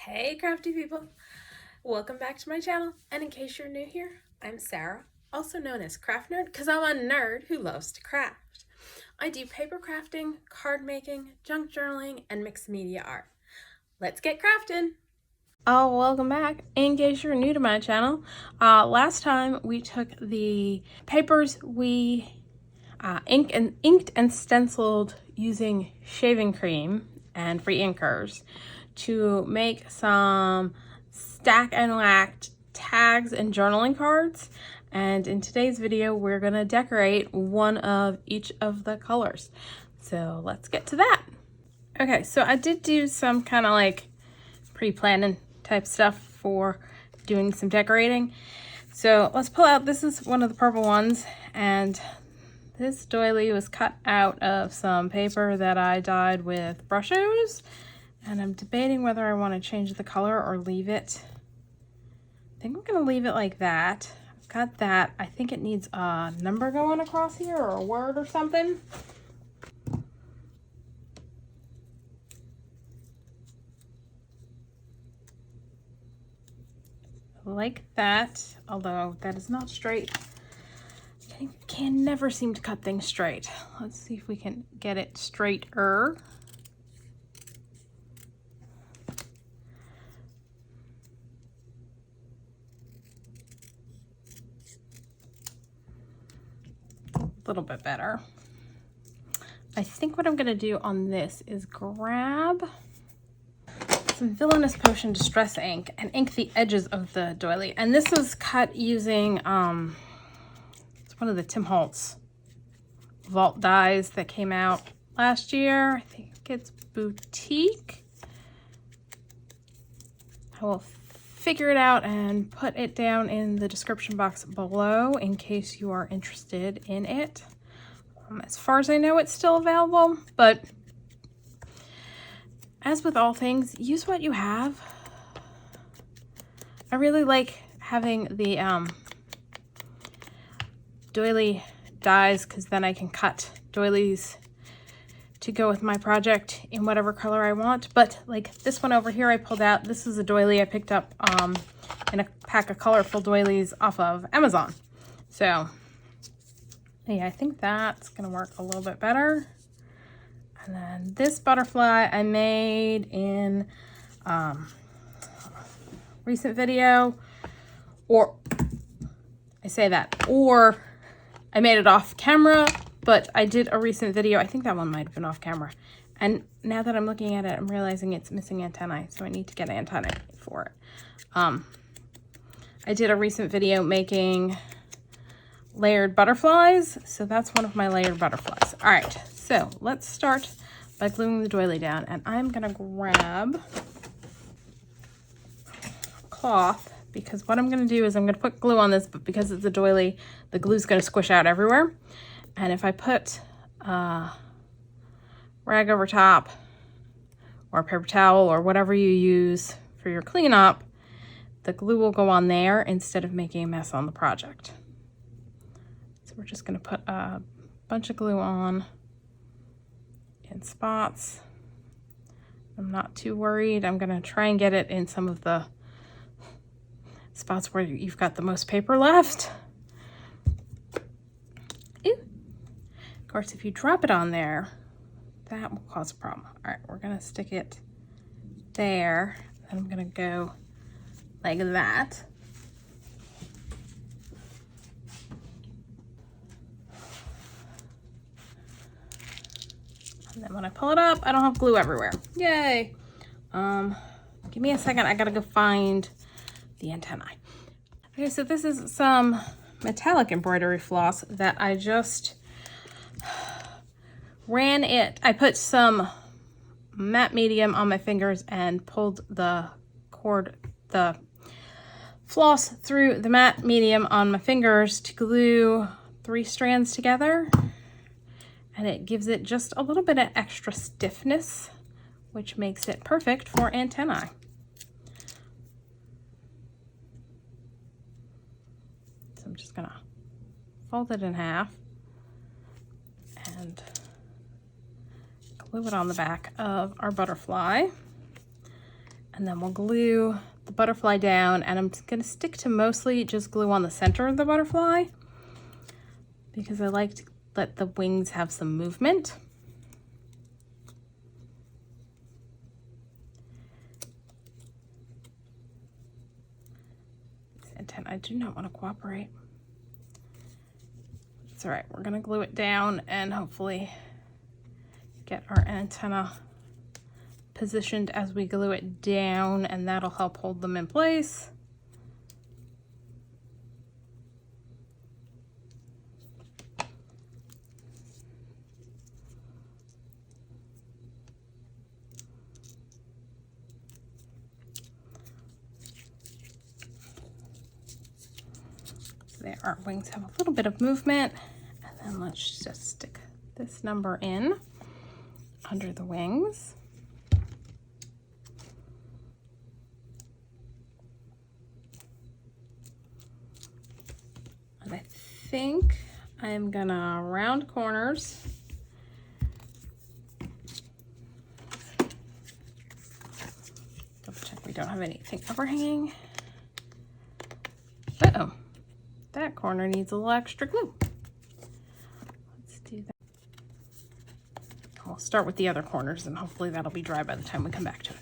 Hey crafty people, welcome back to my channel, and in case you're new here, I'm Sarah, also known as Craft Nerd because I'm a nerd who loves to craft. I do paper crafting, card making, junk journaling, and mixed media art. Let's get crafting! Oh, welcome back. In case you're new to my channel, last time we took the papers we inked and stenciled using shaving cream and free inkers to make some stack and lacked tags and journaling cards. And in today's video, we're gonna decorate one of each of the colors. So let's get to that. Okay, so I did do some kind of like pre-planning type stuff for doing some decorating. So let's pull out, this is one of the purple ones, and this doily was cut out of some paper that I dyed with brushes. And I'm debating whether I want to change the color or leave it. I think I'm going to leave it like that. I've got that. I think it needs a number going across here or a word or something. Like that, although that is not straight. I can never seem to cut things straight. Let's see if we can get it straighter. Little bit better. I think what I'm going to do on this is grab some Villainous Potion Distress ink and ink the edges of the doily. And this was cut using it's one of the Tim Holtz vault dies that came out last year. I think it's Boutique. I will figure it out and put it down in the description box below in case you are interested in it. As far as I know, it's still available, but as with all things, use what you have. I really like having the doily dies because then I can cut doilies to go with my project in whatever color I want. But like this one over here I pulled out, this is a doily I picked up in a pack of colorful doilies off of Amazon. So yeah, I think that's gonna work a little bit better. And then this butterfly I made in recent video, or I say that, or I made it off camera, but I did a recent video. I think that one might have been off camera. And now that I'm looking at it, I'm realizing it's missing antennae, so I need to get antennae for it. I did a recent video making layered butterflies, so that's one of my layered butterflies. All right, so let's start by gluing the doily down, and I'm gonna grab cloth because what I'm gonna do is I'm gonna put glue on this, but because it's a doily, the glue's gonna squish out everywhere. And if I put a rag over top or a paper towel or whatever you use for your cleanup, the glue will go on there instead of making a mess on the project. So we're just gonna put a bunch of glue on in spots. I'm not too worried. I'm gonna try and get it in some of the spots where you've got the most paper left. Of course, if you drop it on there, that will cause a problem. All right, we're gonna stick it there. And I'm gonna go like that. And then when I pull it up, I don't have glue everywhere. Yay. Give me a second, I gotta go find the antennae. Okay, so this is some metallic embroidery floss that I just ran it. I put some matte medium on my fingers and pulled the floss through the matte medium on my fingers to glue 3 strands together. And it gives it just a little bit of extra stiffness, which makes it perfect for antennae. So I'm just gonna fold it in half and glue it on the back of our butterfly. And then we'll glue the butterfly down, and I'm gonna stick to mostly just glue on the center of the butterfly because I like to let the wings have some movement. I do not want to cooperate. It's all right. We're going to glue it down and hopefully get our antenna positioned as we glue it down, and that'll help hold them in place. There, our wings have a little bit of movement, and then let's just stick this number in under the wings. And I think I'm gonna round corners. Double check we don't have anything overhanging. Uh-oh. That corner needs a little extra glue. Let's do that. We'll start with the other corners and hopefully that'll be dry by the time we come back to it.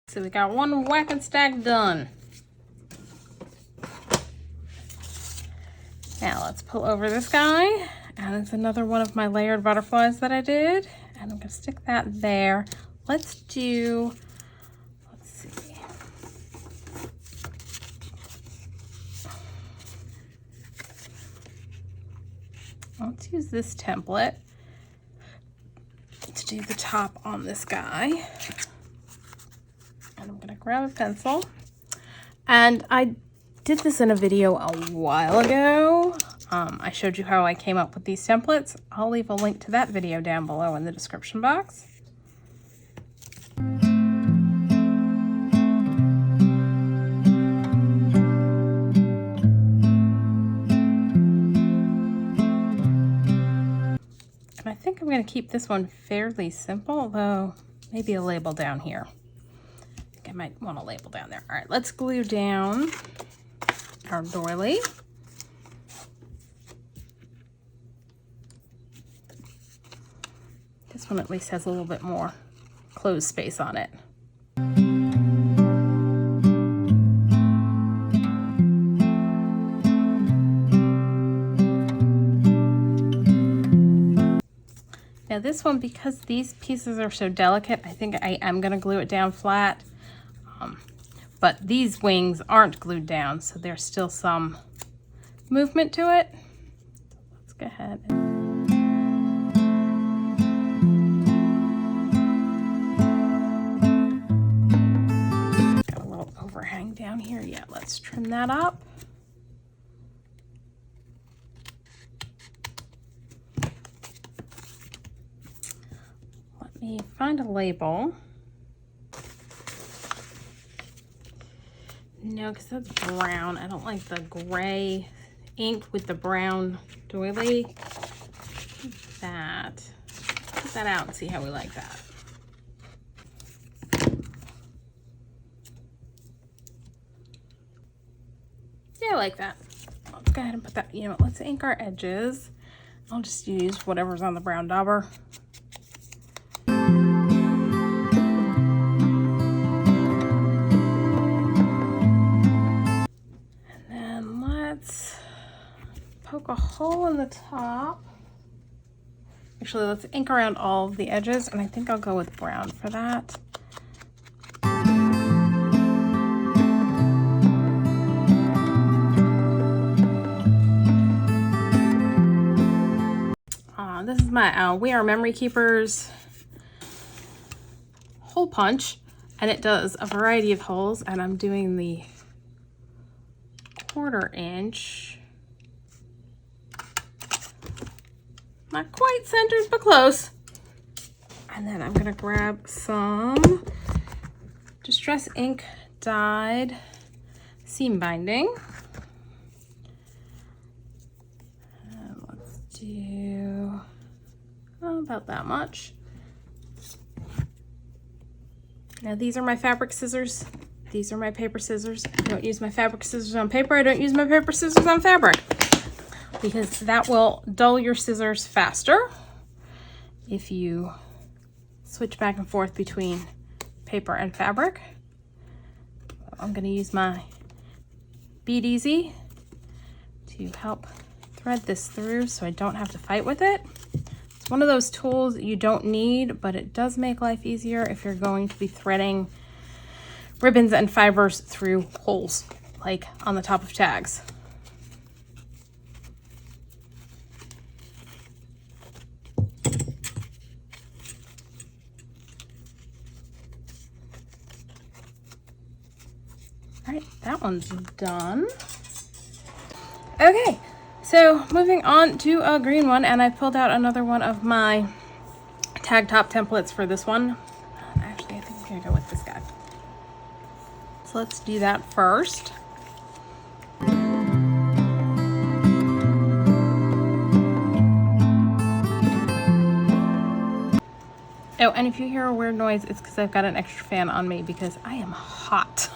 So we got one whack and stack done. Now let's pull over this guy, and it's another one of my layered butterflies that I did. And I'm going to stick that there. Let's see. Let's use this template to do the top on this guy. And I'm going to grab a pencil. And I did this in a video a while ago. I showed you how I came up with these templates. I'll leave a link to that video down below in the description box. And I think I'm going to keep this one fairly simple, though maybe a label down here. I think I might want a label down there. All right, let's glue down our doily. This one at least has a little bit more closed space on it. Now this one, because these pieces are so delicate, I think I am going to glue it down flat. But these wings aren't glued down, so there's still some movement to it. Let's go ahead and down here. Yeah, let's trim that up. Let me find a label. No, because that's brown. I don't like the gray ink with the brown doily. That. Put that out and see how we like that. I like that. Let's go ahead and put that, you know what, let's ink our edges. I'll just use whatever's on the brown dauber. And then let's poke a hole in the top. Actually, let's ink around all of the edges, and I think I'll go with brown for that. This is my We Are Memory Keepers hole punch, and it does a variety of holes, and I'm doing the 1/4 inch. Not quite centered, but close. And then I'm gonna grab some Distress Ink dyed seam binding. do about that much. Now these are my fabric scissors. These are my paper scissors. I don't use my fabric scissors on paper. I don't use my paper scissors on fabric because that will dull your scissors faster if you switch back and forth between paper and fabric. I'm going to use my Bead Easy to help thread this through so I don't have to fight with it. It's one of those tools you don't need, but it does make life easier if you're going to be threading ribbons and fibers through holes, like on the top of tags. All right, that one's done. Okay, so moving on to a green one, and I pulled out another one of my tag top templates for this one. Actually, I think I'm gonna go with this guy. So let's do that first. Oh, and if you hear a weird noise, it's because I've got an extra fan on me because I am hot.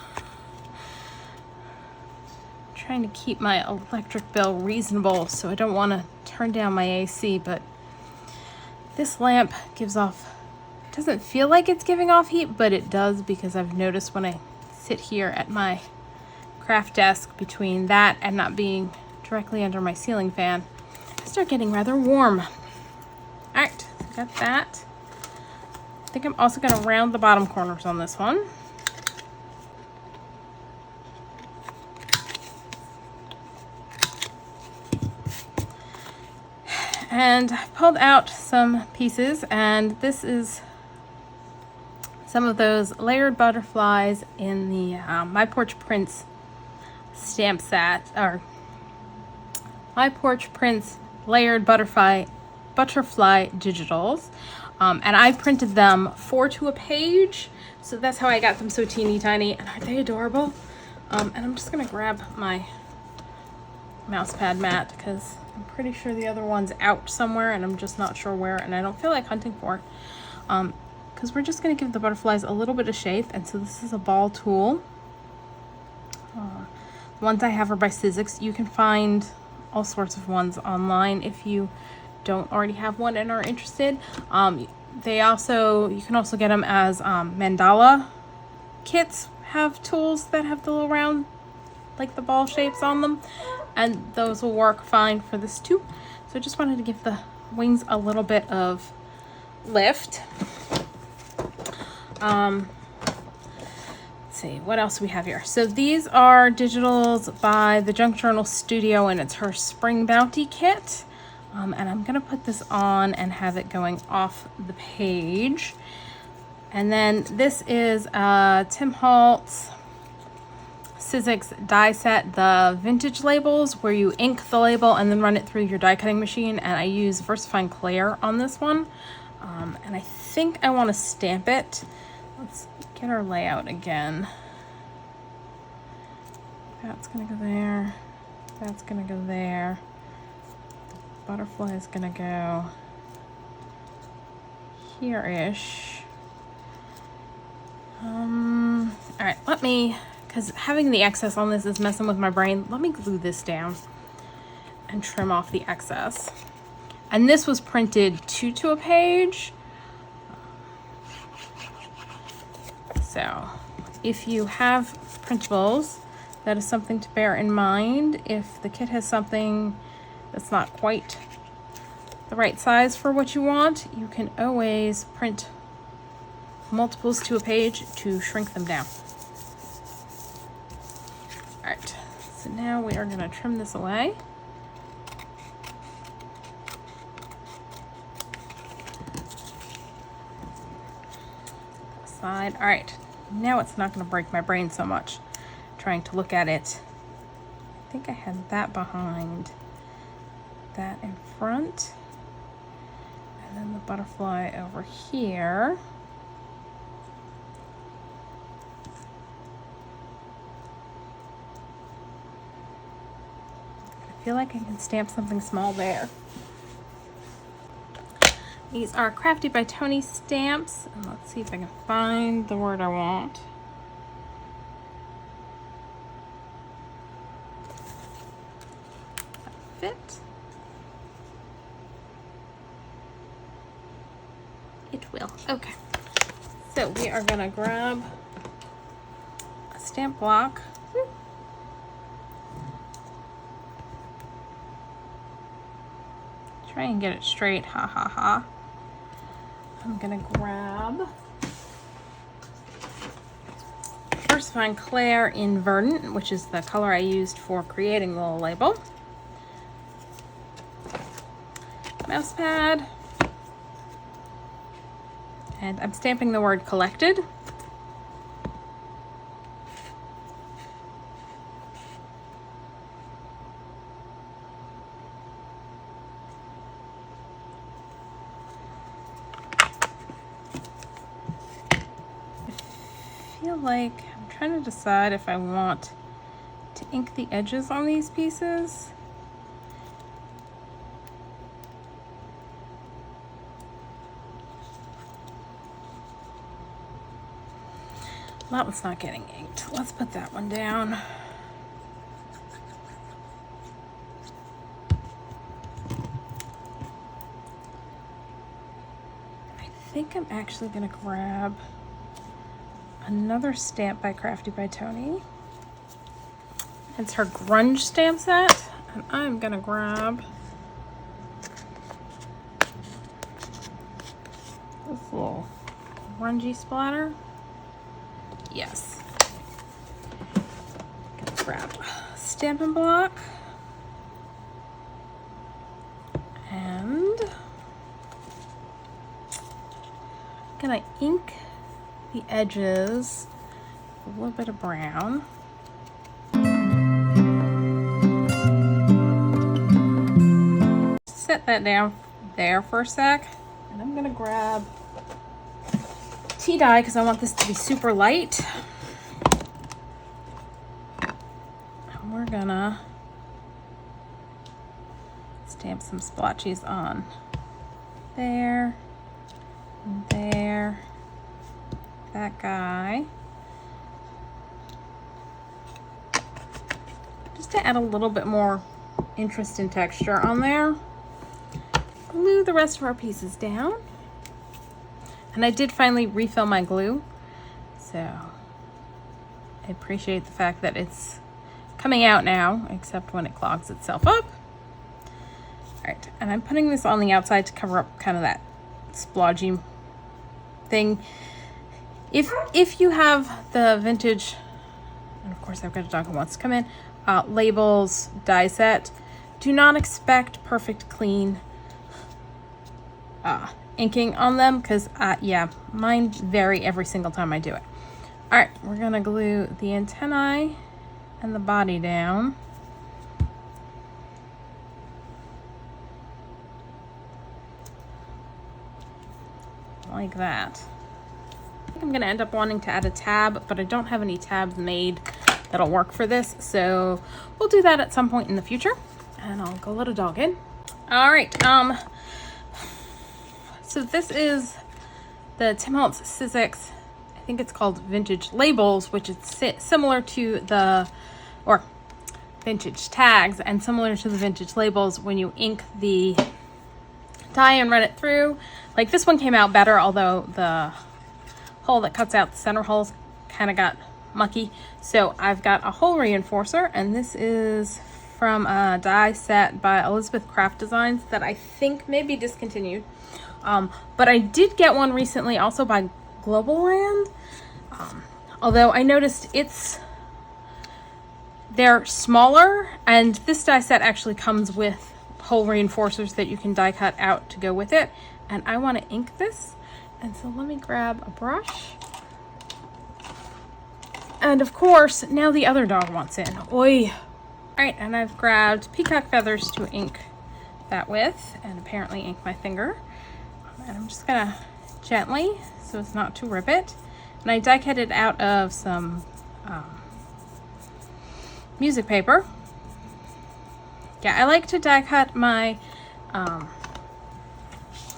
I'm trying to keep my electric bill reasonable, so I don't want to turn down my AC, but this lamp gives off, doesn't feel like it's giving off heat, but it does, because I've noticed when I sit here at my craft desk between that and not being directly under my ceiling fan, I start getting rather warm. All right, so got that. I think I'm also going to round the bottom corners on this one. And I pulled out some pieces, and this is some of those layered butterflies in the My Porch Prints stamp set, or My Porch Prints layered butterfly digitals. And I printed them 4 to a page, so that's how I got them so teeny tiny. And aren't they adorable? And I'm just gonna grab my mouse pad mat because I'm pretty sure the other one's out somewhere and I'm just not sure where, and I don't feel like hunting for it. Because we're just going to give the butterflies a little bit of shape, and so this is a ball tool. The ones I have are by Sizzix. You can find all sorts of ones online if you don't already have one and are interested. You can also get them as mandala kits have tools that have the little round, like the ball shapes on them, and those will work fine for this too. So I just wanted to give the wings a little bit of lift. Let's see, what else we have here? So these are digitals by the Junk Journal Studio, and it's her Spring Bounty kit. And I'm gonna put this on and have it going off the page. And then this is Tim Holtz Sizzix die set, the vintage labels where you ink the label and then run it through your die cutting machine. And I use VersaFine Clair on this one. And I think I want to stamp it. Let's get our layout again. That's gonna go there. That's gonna go there. The butterfly is gonna go here-ish. All right, let me, because having the excess on this is messing with my brain, let me glue this down and trim off the excess. And this was printed 2 to a page. So if you have printables, that is something to bear in mind. If the kit has something that's not quite the right size for what you want, you can always print multiples to a page to shrink them down. All right, so now we are going to trim this away. Side. All right, now it's not going to break my brain so much trying to look at it. I think I had that behind, that in front, and then the butterfly over here. I feel like I can stamp something small there. These are Crafty by Tony stamps. And let's see if I can find the word I want. Fit. It will. Okay. So we are gonna grab a stamp block. Try and get it straight. Ha ha ha. I'm gonna grab, first find Claire in Verdant, which is the color I used for creating the little label. Mouse pad. And I'm stamping the word collected. I feel like I'm trying to decide if I want to ink the edges on these pieces. That one's not getting inked. Let's put that one down. I think I'm actually gonna grab another stamp by Crafty by Tony. It's her grunge stamp set, and I'm gonna grab this little grungy splatter. Yes. Gonna grab a Stampin' Block and gonna ink the edges with a little bit of brown. Set that down there for a sec, and I'm gonna grab tea dye because I want this to be super light. And we're gonna stamp some splotches on there, and there, that guy. Just to add a little bit more interest and texture on there. Glue the rest of our pieces down. And I did finally refill my glue, so I appreciate the fact that it's coming out now, except when it clogs itself up. All right, and I'm putting this on the outside to cover up kind of that splodgy thing. If you have the vintage, and of course I've got a dog who wants to come in, labels die set, do not expect perfect clean inking on them, because yeah, mine vary every single time I do it. All right, we're gonna glue the antennae and the body down. Like that. I think I'm gonna end up wanting to add a tab, but I don't have any tabs made that'll work for this, so we'll do that at some point in the future. And I'll go let a dog in. All right, so this is the Tim Holtz Sizzix, I think it's called Vintage Labels, which is similar to the, or Vintage Tags, and similar to the Vintage Labels when you ink the die and run it through. Like this one came out better, although the hole that cuts out the center holes kind of got mucky. So I've got a hole reinforcer, and this is from a die set by Elizabeth Craft Designs that I think may be discontinued. But I did get one recently also by Global Land. Although I noticed they're smaller, and this die set actually comes with hole reinforcers that you can die cut out to go with it. And I want to ink this. And so let me grab a brush. And of course, now the other dog wants in. Oi! All right, and I've grabbed peacock feathers to ink that with, and apparently ink my finger. And I'm just gonna gently, so as not to rip it. And I die cut it out of some music paper. Yeah, I like to die cut my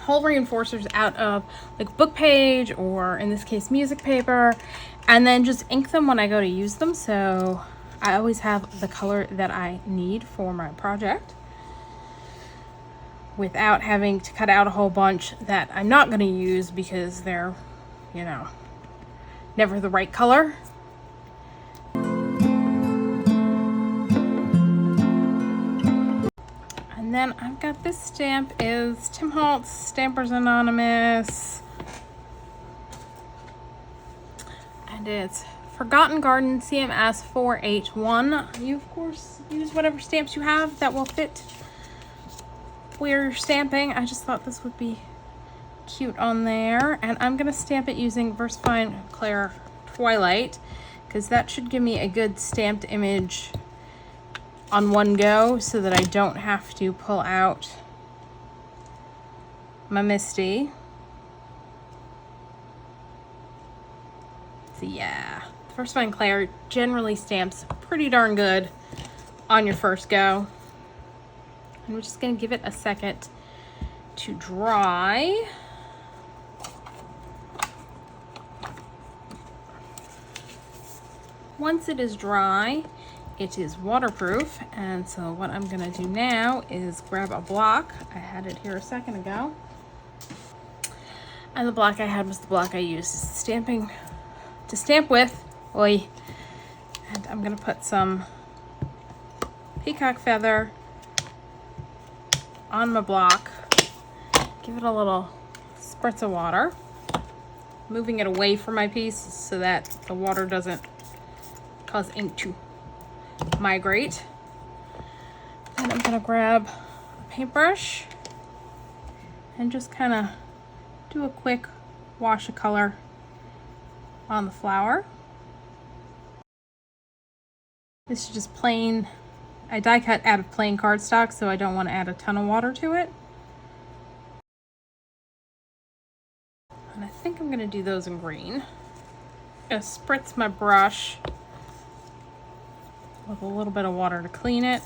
whole reinforcers out of like book page, or in this case music paper, and then just ink them when I go to use them, so I always have the color that I need for my project without having to cut out a whole bunch that I'm not going to use because they're, you know, never the right color. And then I've got this stamp is Tim Holtz, Stampers Anonymous. And it's Forgotten Garden CMS 481. You of course use whatever stamps you have that will fit where you're stamping. I just thought this would be cute on there. And I'm gonna stamp it using VersaFine Clair Twilight, because that should give me a good stamped image on one go so that I don't have to pull out my Misty. So yeah, VersaFine Clair generally stamps pretty darn good on your first go. And we're just gonna give it a second to dry. Once it is dry, it is waterproof, and so what I'm gonna do now is grab a block. I had it here a second ago. And the block I had was the block I used to stamp with. Oi. And I'm gonna put some peacock feather on my block. Give it a little spritz of water. Moving it away from my piece so that the water doesn't cause ink to migrate. And I'm gonna grab a paintbrush and just kind of do a quick wash of color on the flower. This is just plain, I die cut out of plain cardstock, so I don't want to add a ton of water to it. And I think I'm gonna do those in green. I'm gonna spritz my brush with a little bit of water to clean it.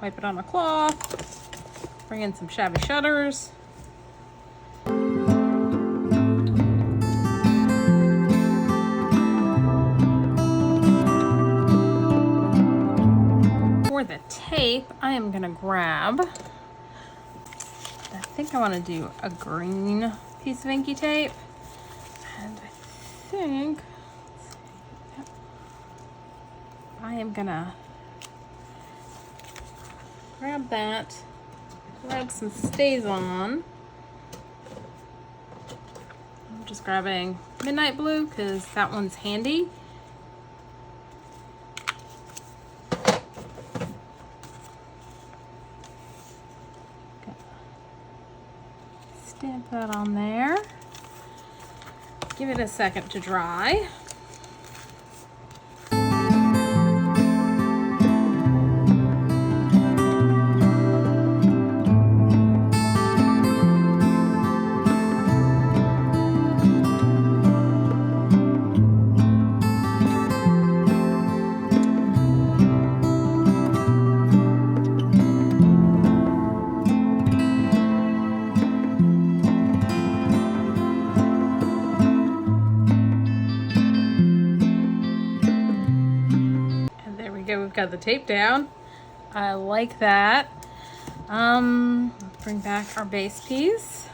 Wipe it on a cloth. Bring in some shabby shutters. For the tape, I am gonna grab, I think I want to do a green piece of Inky tape. And I think I am gonna grab that, grab some stays on. I'm just grabbing Midnight Blue because that one's handy. Stamp that on there. Give it a second to dry. We've got the tape down. I like that. Bring back our base piece.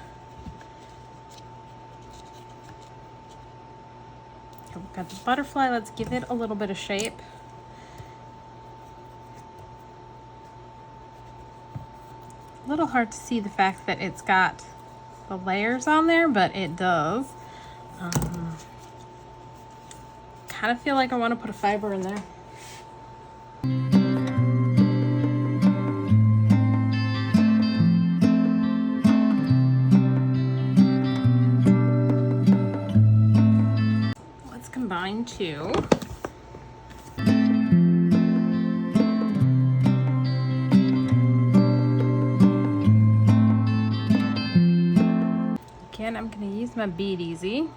We've got the butterfly. Let's give it a little bit of shape. A little hard to see the fact that it's got the layers on there, but it does. Kind of feel like I want to put a fiber in there. Let's combine two. Again, I'm going to use my Bead Easy.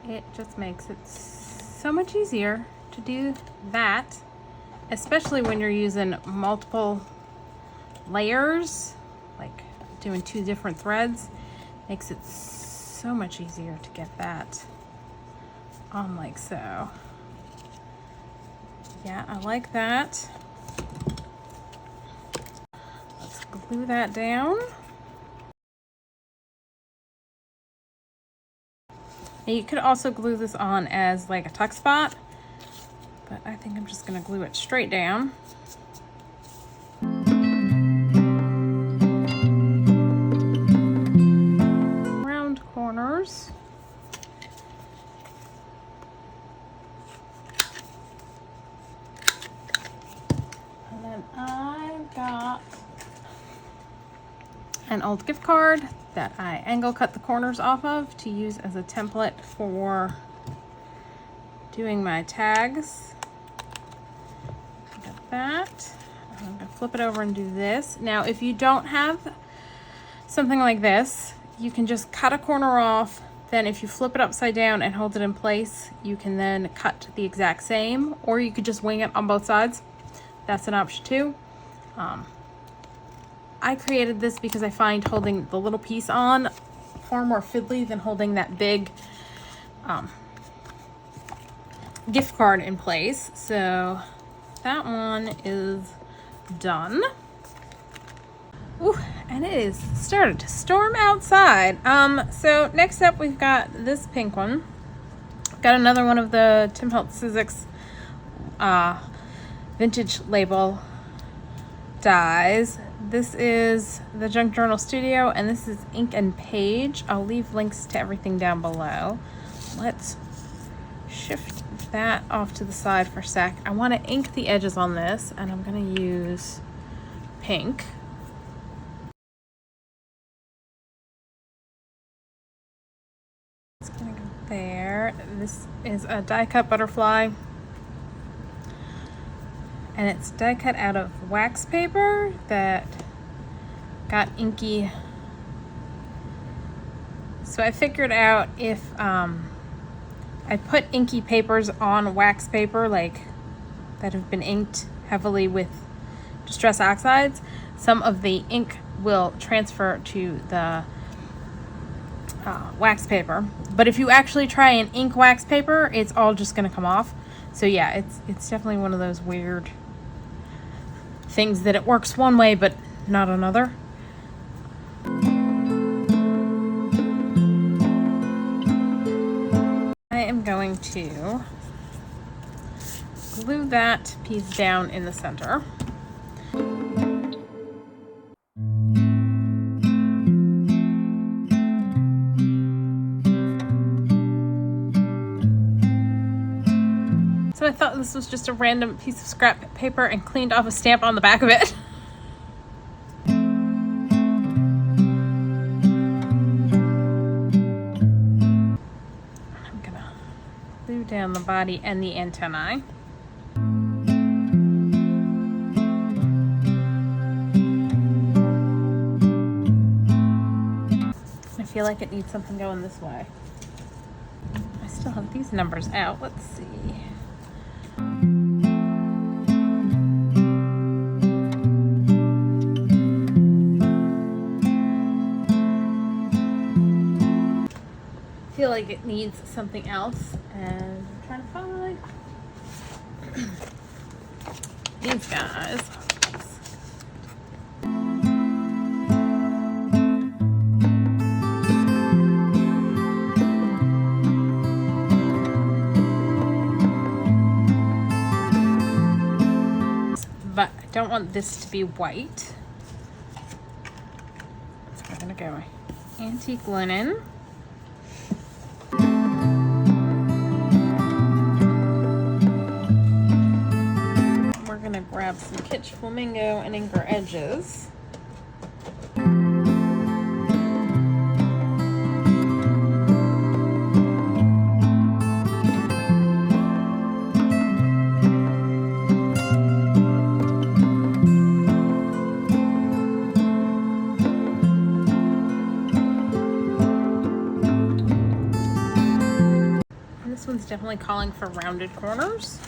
It just makes it so much easier to do that, especially when you're using multiple layers, like doing 2 different threads. Makes it so much easier to get that on like so. Yeah, I like that. Let's glue that down. And you could also glue this on as like a tuck spot, but I think I'm just gonna glue it straight down. Round corners. And then I've got an old gift card that I angle cut the corners off of to use as a template for doing my tags. Got that. I'm gonna flip it over and do this. Now, if you don't have something like this, you can just cut a corner off. Then if you flip it upside down and hold it in place, you can then cut the exact same, or you could just wing it on both sides. That's an option too. I created this because I find holding the little piece on far more fiddly than holding that big gift card in place. So that one is done. Ooh, and it is started to storm outside. So next up we've got this pink one. Got another one of the Tim Holtz Sizzix vintage label dies. This is the Junk Journal Studio, and this is Ink and Page. I'll leave links to everything down below. Let's shift that off to the side for a sec. I want to ink the edges on this, and I'm going to use pink. It's going to go there. This is a die cut butterfly, and it's die cut out of wax paper that got inky. So I figured out if I put inky papers on wax paper, like that have been inked heavily with Distress Oxides, some of the ink will transfer to the wax paper. But if you actually try and ink wax paper, it's all just going to come off. So yeah, it's definitely one of those weird things that it works one way but not another. I am going to glue that piece down in the center. So I thought this was just a random piece of scrap paper and cleaned off a stamp on the back of it. I'm gonna glue down the body and the antennae. I feel like it needs something going this way. I still have these numbers out. Let's see. I feel like it needs something else, and I'm trying to find these guys. But I don't want this to be white, so we're gonna go antique linen. Grab some Kitsch Flamingo and ink our edges. This one's definitely calling for rounded corners.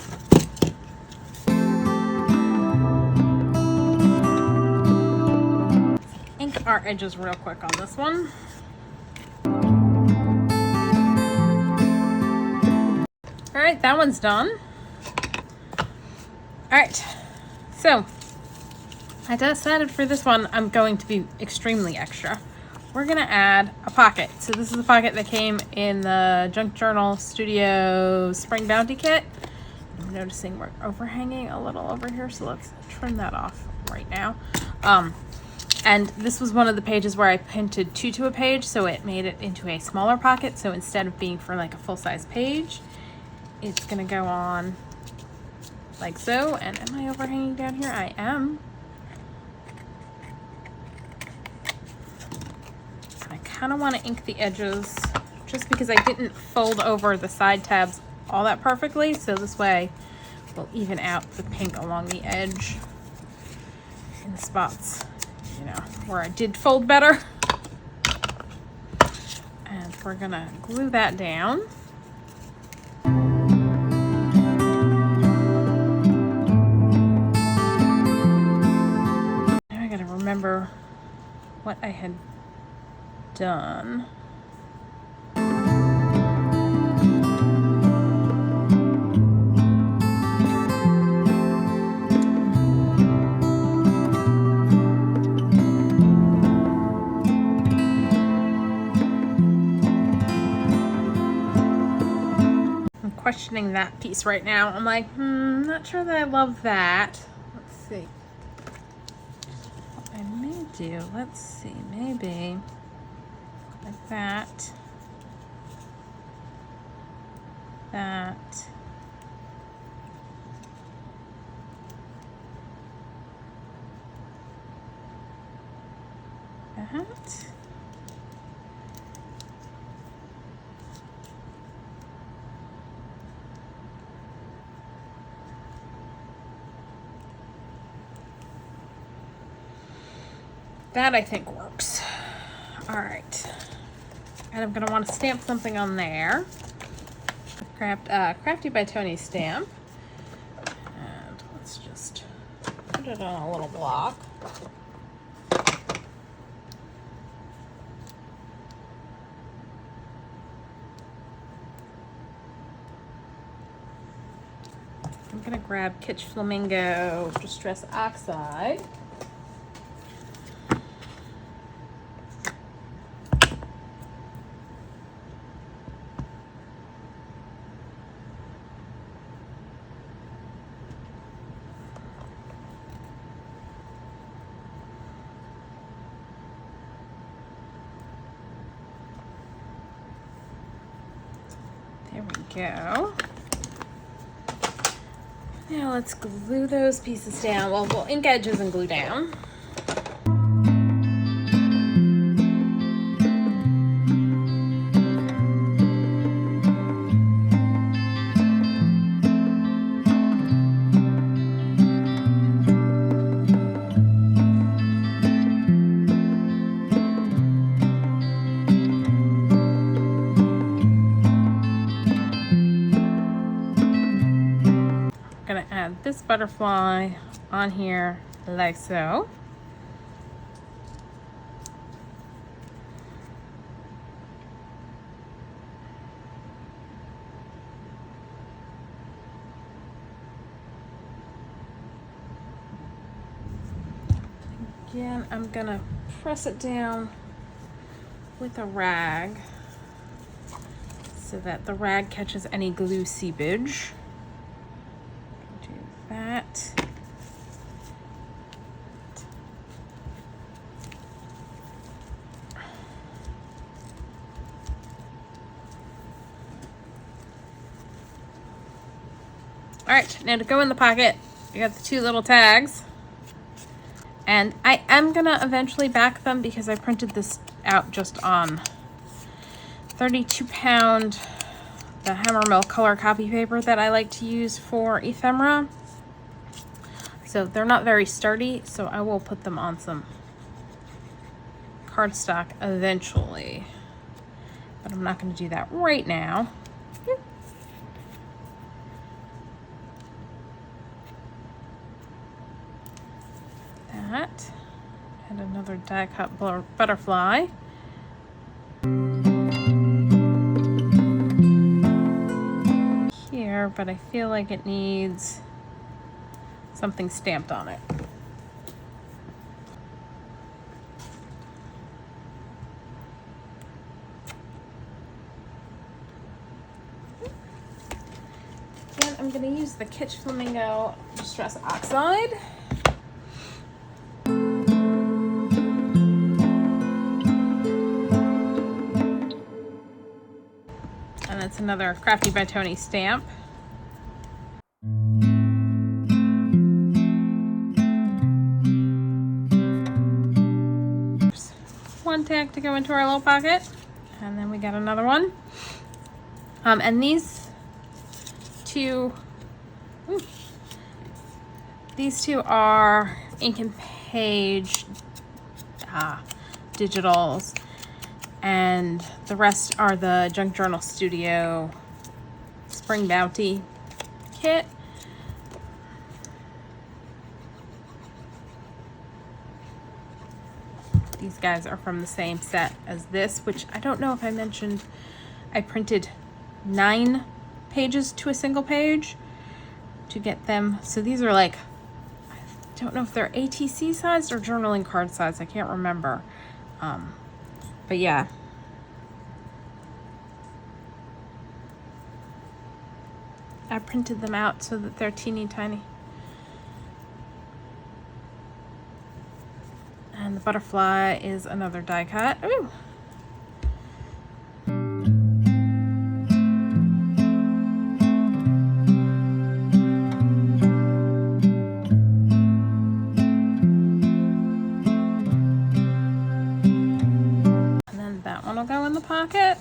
Ink our edges real quick on this one. All right, that one's done. All right, so I decided for this one, I'm going to be extremely extra. We're gonna add a pocket. So this is the pocket that came in the Junk Journal Studio Spring Bounty Kit. I'm noticing we're overhanging a little over here, so let's trim that off right now. And this was one of the pages where I printed 2 to a page, so it made it into a smaller pocket. So instead of being for like a full-size page, it's gonna go on like so. And am I overhanging down here? I am. I kind of want to ink the edges just because I didn't fold over the side tabs all that perfectly. So this way we'll even out the pink along the edge in the spots, you know, where I did fold better. And we're gonna glue that down. Now I gotta remember what I had done. Questioning that piece right now. I'm like, not sure that I love that. Let's see. What I may do, let's see, maybe like that. That. That. That I think works. All right, and I'm gonna want to stamp something on there. Crafty by Tony stamp, and let's just put it on a little block. I'm gonna grab Kitsch Flamingo Distress Oxide. There we go. Now let's glue those pieces down. Well, we'll ink edges and glue down. This butterfly on here like so. Again, I'm gonna press it down with a rag so that the rag catches any glue seepage. That. All right, now to go in the pocket, you got the 2 little tags, and I am gonna eventually back them because I printed this out just on 32-pound the Hammermill color copy paper that I like to use for ephemera. So they're not very sturdy, so I will put them on some cardstock eventually. But I'm not going to do that right now. that. And another die cut butterfly. Here, but I feel like it needs something stamped on it. And I'm going to use the Kitsch Flamingo Distress Oxide. And it's another Crafty by Tony stamp. There's one tag to go into our little pocket. And then we got another one. And these two are Ink and Page digitals, and the rest are the Junk Journal Studio Spring Bounty kit. These guys are from the same set as this, which I don't know if I mentioned. I printed 9 pages to a single page to get them. So these are like, I don't know if they're ATC sized or journaling card size. I can't remember. But yeah. I printed them out so that they're teeny tiny. And the butterfly is another die cut. Ooh. And then that one will go in the pocket.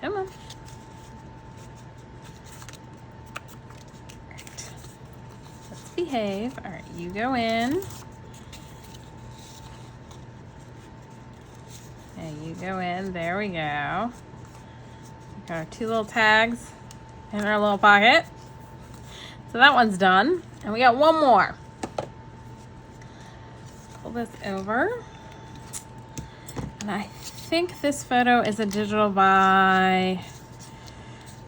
Come on. Behave. All right, you go in. And you go in. There we go. We got our 2 little tags in our little pocket. So that one's done. And we got one more. Let's pull this over. And I think this photo is a digital by,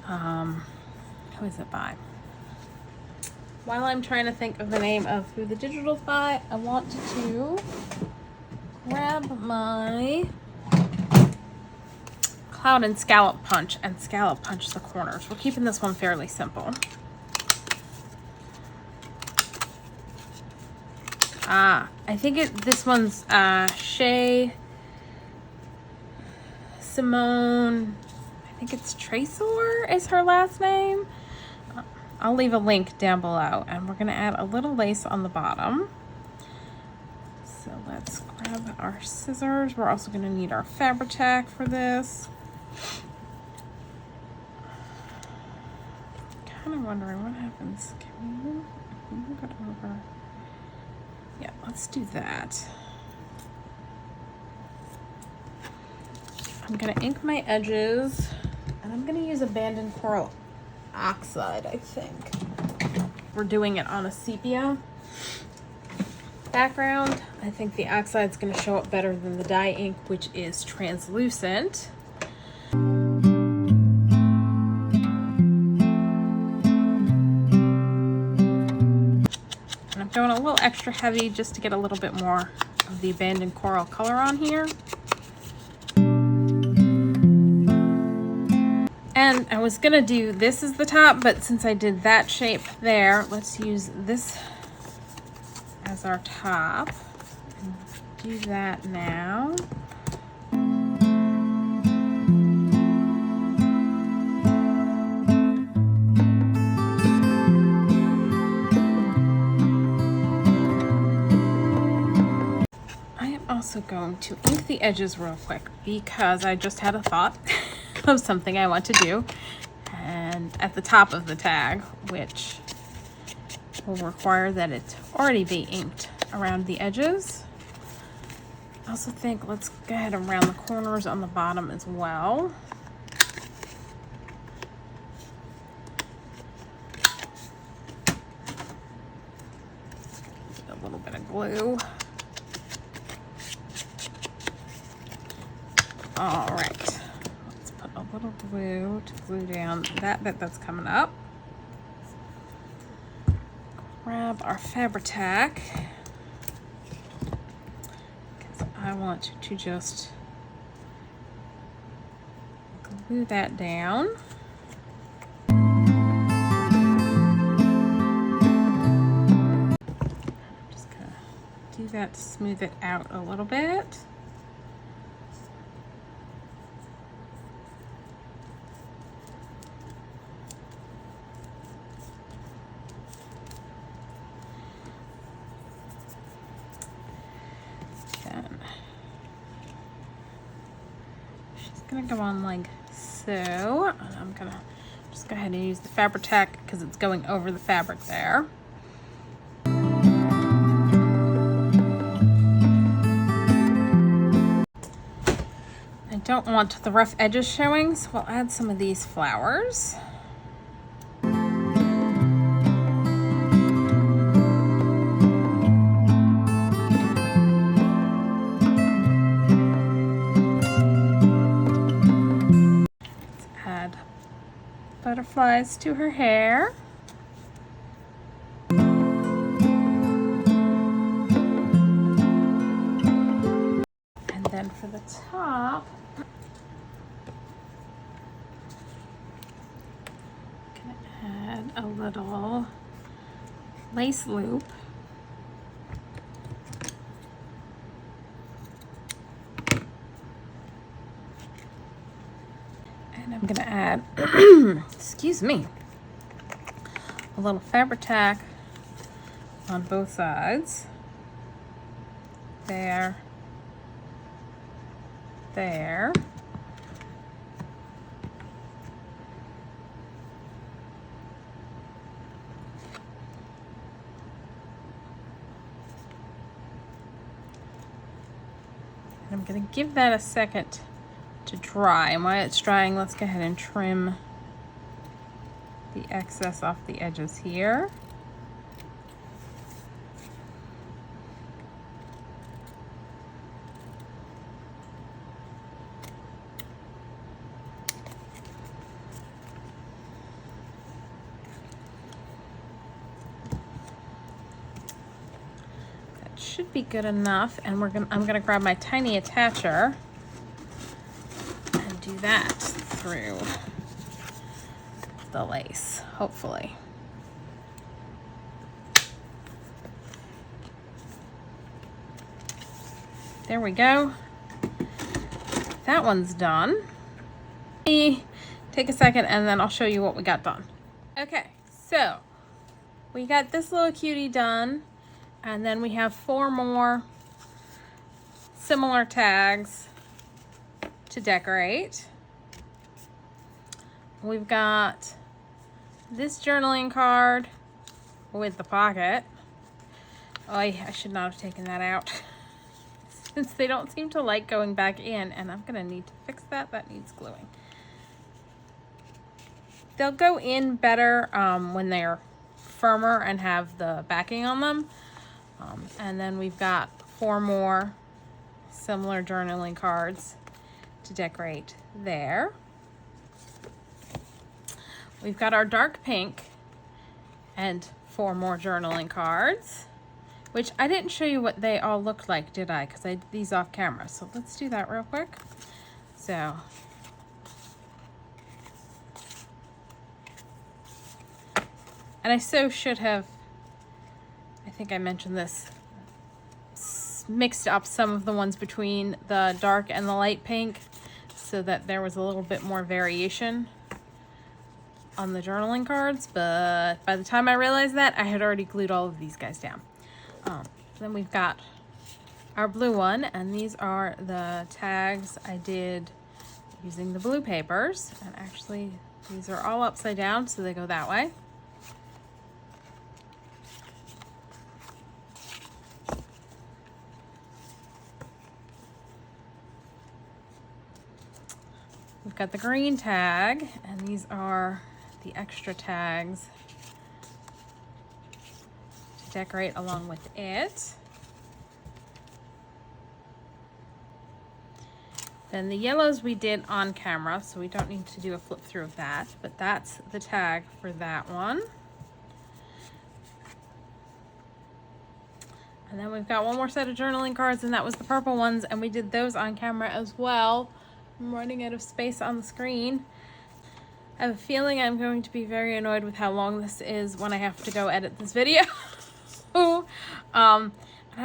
who is it by? While I'm trying to think of the name of who the digital's by, I want to grab my Cloud and Scallop Punch and Scallop Punch the corners. We're keeping this one fairly simple. I think this one's ChezSimone, I think it's Tresor is her last name. I'll leave a link down below, and we're gonna add a little lace on the bottom. So let's grab our scissors. We're also gonna need our Fabri-Tac for this. Kind of wondering what happens. Can we move it over? Yeah, let's do that. I'm gonna ink my edges, and I'm gonna use Abandoned Coral Oxide, I think. We're doing it on a sepia background. I think the oxide's going to show up better than the dye ink, which is translucent. And I'm going a little extra heavy just to get a little bit more of the Abandoned Coral color on here. And I was gonna do this as the top, but since I did that shape there, let's use this as our top. And do that now. I am also going to ink the edges real quick because I just had a thought of something I want to do, and at the top of the tag, which will require that it already be inked around the edges. I also think let's go ahead and round the corners on the bottom as well. a little bit of glue. All right, let's put a little glue to glue down that bit that's coming up. Grab our Fabri-Tac, because I want to just glue that down. Just gonna do that to smooth it out a little bit. Gonna go on like so, and I'm gonna just go ahead and use the Fabri-Tac because it's going over the fabric there. I don't want the rough edges showing, so I'll add some of these flowers. Butterflies to her hair. And then for the top, I'm gonna add a little lace loop. And I'm gonna add, excuse me, a little Fabri-Tac on both sides. There, there. And I'm gonna give that a second to dry, and while it's drying, let's go ahead and trim the excess off the edges here. That should be good enough, and I'm gonna grab my tiny attacher and do that through the lace, hopefully. There we go. That one's done. Take a second and then I'll show you what we got done. Okay, so we got this little cutie done, and then we have 4 more similar tags to decorate. We've got this journaling card with the pocket. Oh, I should not have taken that out since they don't seem to like going back in, and I'm gonna need to fix that. That needs gluing. They'll go in better when they're firmer and have the backing on them. And then we've got 4 more similar journaling cards to decorate there. We've got our dark pink and 4 more journaling cards, which I didn't show you what they all looked like, did I? Because I did these off camera. So let's do that real quick. So and I should have, I think I mentioned this, mixed up some of the ones between the dark and the light pink so that there was a little bit more variation on the journaling cards, but by the time I realized that, I had already glued all of these guys down. Then we've got our blue one, and these are the tags I did using the blue papers, and actually these are all upside down, so they go that way. We've got the green tag, and these are the extra tags to decorate along with it. Then the yellows we did on camera, so we don't need to do a flip through of that, but that's the tag for that one. And then we've got one more set of journaling cards, and that was the purple ones, and we did those on camera as well. I'm running out of space on the screen. I have a feeling I'm going to be very annoyed with how long this is when I have to go edit this video. I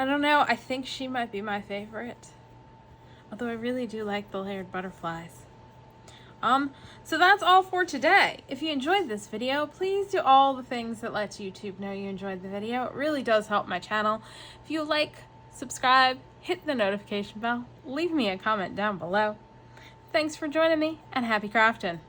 don't know, I think she might be my favorite. Although I really do like the layered butterflies. So that's all for today. If you enjoyed this video, please do all the things that lets YouTube know you enjoyed the video. It really does help my channel. If you like, subscribe, hit the notification bell, leave me a comment down below. Thanks for joining me, and happy crafting!